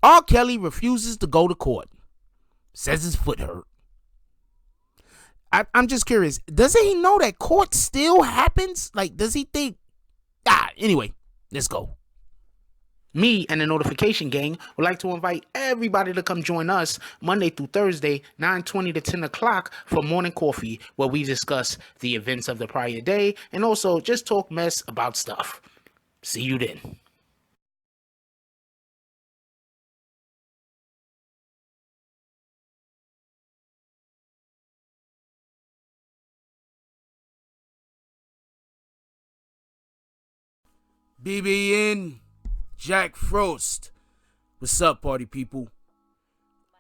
R. Kelly refuses to go to court. Says his foot hurt. I'm just curious. Doesn't he know that court still happens? Like, does he think... Anyway, let's go. Me and the Notification Gang would like to invite everybody to come join us Monday through Thursday, 9:20 to 10 o'clock for Morning Coffee, where we discuss the events of the prior day and also just talk mess about stuff. See you then. BBN, Jack Frost. What's up, party people?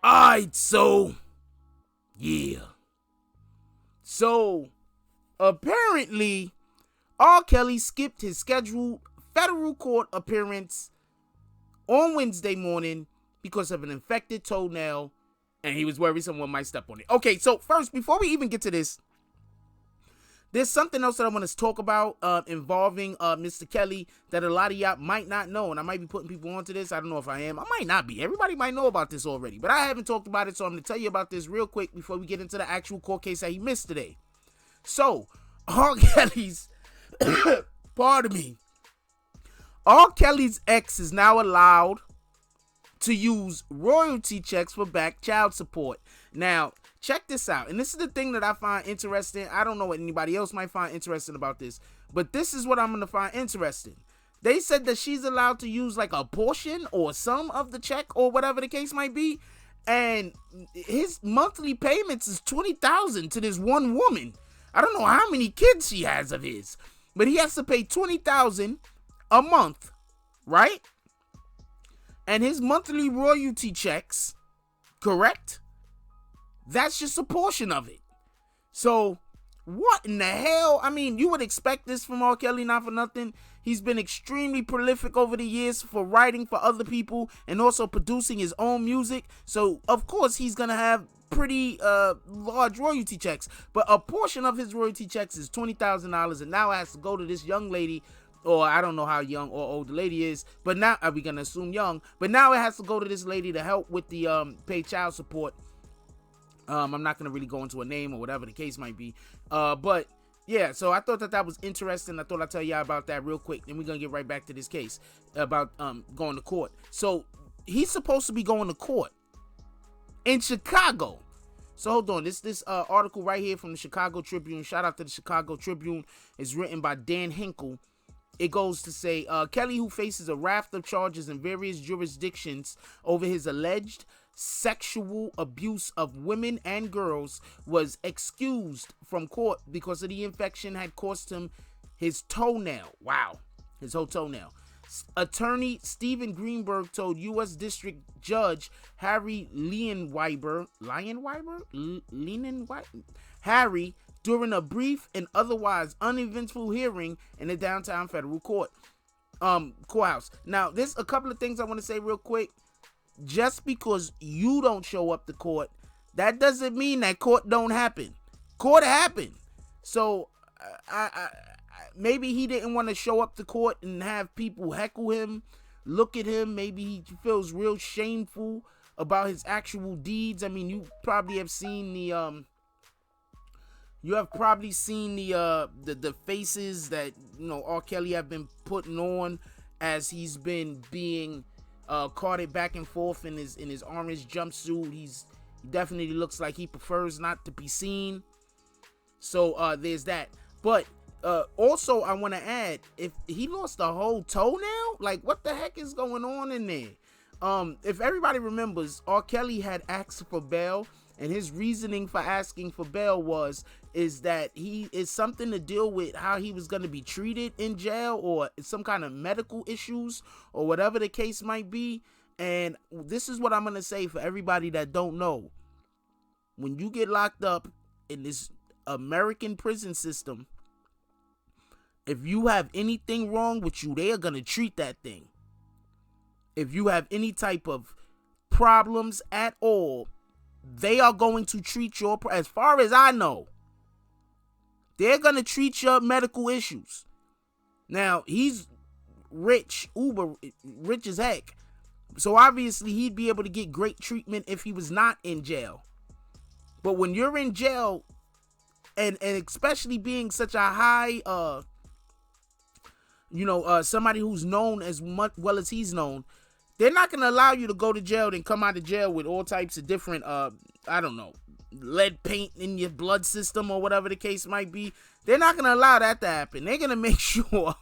Alright, yeah. So, apparently, R. Kelly skipped his scheduled federal court appearance on Wednesday morning because of an infected toenail, and he was worried someone might step on it. Okay, so first, before we even get to this, there's something else that I want to talk about involving Mr. Kelly that a lot of y'all might not know, and I might be putting people onto this. I don't know if I am. I might not be. Everybody might know about this already, but I haven't talked about it, so I'm going to tell you about this real quick before we get into the actual court case that he missed today. So, R. Kelly's, pardon me, R. Kelly's ex is now allowed to use royalty checks for back child support. Now, check this out, and this is the thing that I find interesting. I don't know what anybody else might find interesting about this, but this is what I'm going to find interesting. They said that she's allowed to use like a portion or some of the check or whatever the case might be, and his monthly payments is $20,000 to this one woman. I don't know how many kids she has of his, but he has to pay $20,000 a month, right? And his monthly royalty checks, correct? That's just a portion of it. So, what in the hell? I mean, you would expect this from R. Kelly, not for nothing. He's been extremely prolific over the years for writing for other people and also producing his own music. So, of course, he's going to have pretty large royalty checks. But a portion of his royalty checks is $20,000, and now it has to go to this young lady, or I don't know how young or old the lady is, but now, are we going to assume young? But now it has to go to this lady to help with the pay child support. I'm not going to really go into a name or whatever the case might be. But yeah, so I thought that was interesting. I thought I'd tell y'all about that real quick. Then we're going to get right back to this case about going to court. So he's supposed to be going to court in Chicago. So hold on. This article right here from the Chicago Tribune. Shout out to the Chicago Tribune. Is written by Dan Hinkle. It goes to say, Kelly, who faces a raft of charges in various jurisdictions over his alleged sexual abuse of women and girls, was excused from court because of the infection had cost him his toenail. Wow, his whole toenail. Attorney Stephen Greenberg told U.S. District Judge Harry Harry during a brief and otherwise uneventful hearing in the downtown federal courthouse. Now, there's a couple of things I want to say real quick. Just because you don't show up to court, that doesn't mean that court don't happen. Court happened. So, maybe he didn't want to show up to court and have people heckle him, look at him. Maybe he feels real shameful about his actual deeds. I mean, you probably have seen the the faces that, you know, R. Kelly have been putting on as he's been being carted back and forth in his orange jumpsuit. He definitely looks like he prefers not to be seen. So there's that. But also I want to add, if he lost a whole toenail, like what the heck is going on in there? If everybody remembers, R. Kelly had asked for bail, and his reasoning for asking for bail is that he is something to deal with how he was going to be treated in jail, or some kind of medical issues, or whatever the case might be. And this is what I'm going to say for everybody that don't know. When you get locked up in this American prison system, if you have anything wrong with you, they are going to treat that thing. If you have any type of problems at all, they are going to treat your, as far as I know, they're going to treat your medical issues. Now, he's rich, uber rich as heck, So obviously he'd be able to get great treatment if he was not in jail. But when you're in jail, and especially being such a high, somebody who's known as much well as he's known, they're not going to allow you to go to jail and come out of jail with all types of different, lead paint in your blood system or whatever the case might be. They're not going to allow that to happen. They're going to make sure, while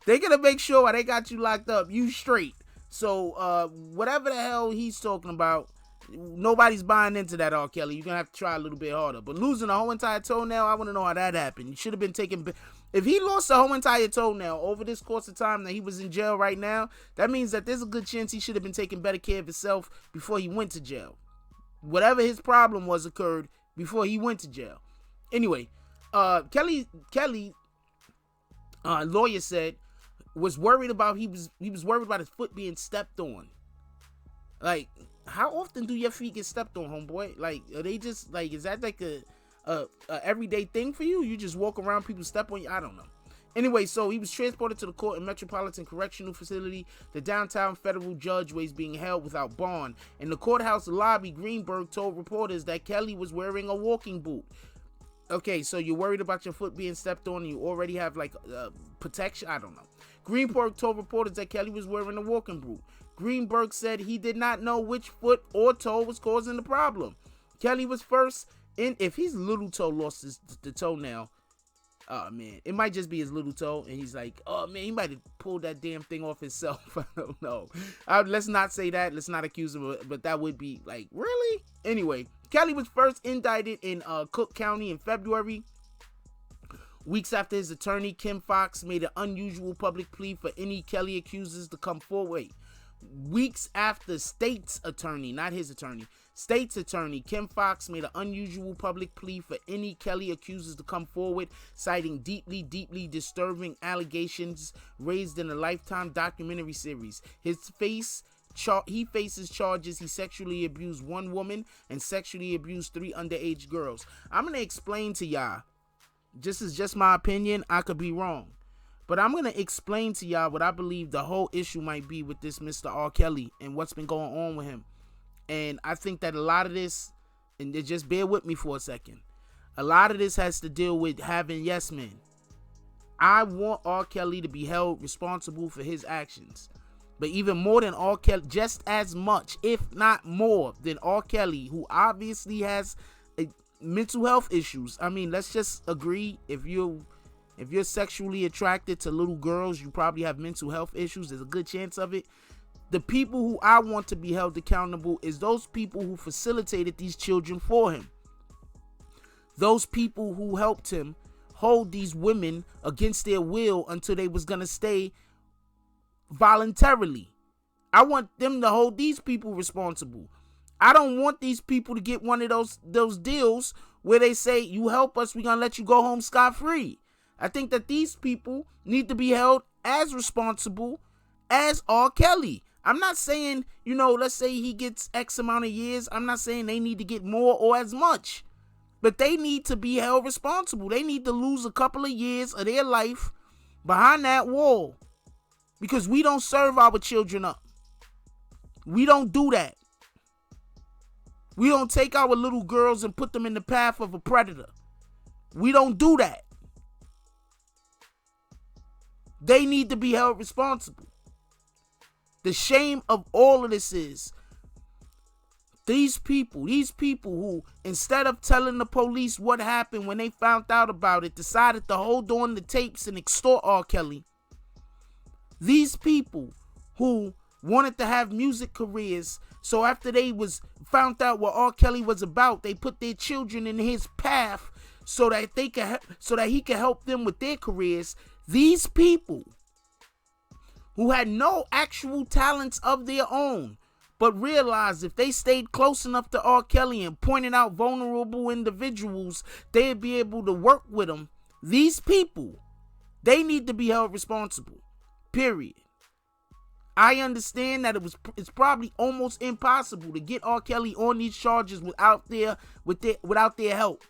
they got you locked up, you straight. So, whatever the hell he's talking about, nobody's buying into that, R. Kelly. You're going to have to try a little bit harder. But losing a whole entire toenail, I want to know how that happened. You should have been taking... If he lost a whole entire toenail over this course of time that he was in jail right now, that means that there's a good chance he should have been taking better care of himself before he went to jail. Whatever his problem was occurred before he went to jail. Anyway, Kelly, lawyer said, was worried about he was worried about his foot being stepped on. Like, how often do your feet get stepped on, homeboy? Like, are they just like, is that like a everyday thing for you? You just walk around, people step on you? I don't know. Anyway, so he was transported to the court in Metropolitan Correctional Facility, the downtown federal judge where he's being held without bond. In the courthouse lobby, Greenberg told reporters that Kelly was wearing a walking boot. Okay, so you're worried about your foot being stepped on and you already have like protection? I don't know. Greenberg told reporters that Kelly was wearing a walking boot. Greenberg said he did not know which foot or toe was causing the problem. Kelly was first in, if his little toe lost the toenail, oh man, it might just be his little toe, and he's like, oh man, he might have pulled that damn thing off himself. I don't know. Let's not say that. Let's not accuse him, but that would be like, really? Anyway, Kelly was first indicted in Cook County in February. Weeks after his attorney, Kim Fox, made an unusual public plea for any Kelly accusers to come forward. Weeks after state's attorney, not his attorney, state's attorney, Kim Fox, made an unusual public plea for any Kelly accusers to come forward, citing deeply, deeply disturbing allegations raised in a Lifetime documentary series. He faces charges he sexually abused one woman and sexually abused 3 underage girls. I'm going to explain to y'all. This is just my opinion. I could be wrong. But I'm going to explain to y'all what I believe the whole issue might be with this Mr. R. Kelly and what's been going on with him. And I think that a lot of this, and just bear with me for a second, a lot of this has to deal with having yes men. I want R. Kelly to be held responsible for his actions. But even more than R. Kelly, just as much, if not more, than R. Kelly, who obviously has mental health issues. I mean, let's just agree, if you're sexually attracted to little girls, you probably have mental health issues. There's a good chance of it. The people who I want to be held accountable is those people who facilitated these children for him. Those people who helped him hold these women against their will until they was going to stay voluntarily. I want them to hold these people responsible. I don't want these people to get one of those deals where they say, you help us, we're going to let you go home scot-free. I think that these people need to be held as responsible as R. Kelly. I'm not saying, let's say he gets X amount of years. I'm not saying they need to get more or as much. But they need to be held responsible. They need to lose a couple of years of their life behind that wall. Because we don't serve our children up. We don't do that. We don't take our little girls and put them in the path of a predator. We don't do that. They need to be held responsible. The shame of all of this is these people who, instead of telling the police what happened when they found out about it, decided to hold on to tapes and extort R. Kelly. These people who wanted to have music careers, so after they was found out what R. Kelly was about, they put their children in his path so that he could help them with their careers. These people who had no actual talents of their own, but realized if they stayed close enough to R. Kelly and pointed out vulnerable individuals, they'd be able to work with them. These people, they need to be held responsible. Period. I understand that it's probably almost impossible to get R. Kelly on these charges without their help.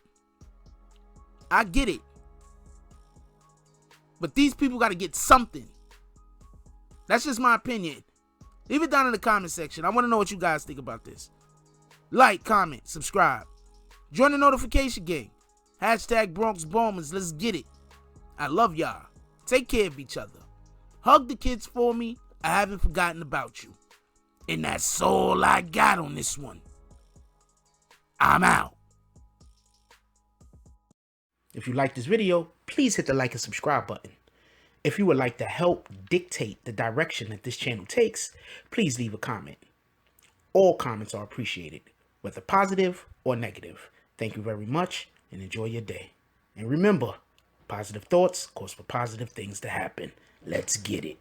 I get it. But these people got to get something. That's just my opinion. Leave it down in the comment section. I want to know what you guys think about this. Like, comment, subscribe. Join the notification gang. Hashtag Bronx Bombers. Let's get it. I love y'all. Take care of each other. Hug the kids for me. I haven't forgotten about you. And that's all I got on this one. I'm out. If you like this video, please hit the like and subscribe button. If you would like to help dictate the direction that this channel takes, please leave a comment. All comments are appreciated, whether positive or negative. Thank you very much and enjoy your day. And remember, positive thoughts cause for positive things to happen. Let's get it.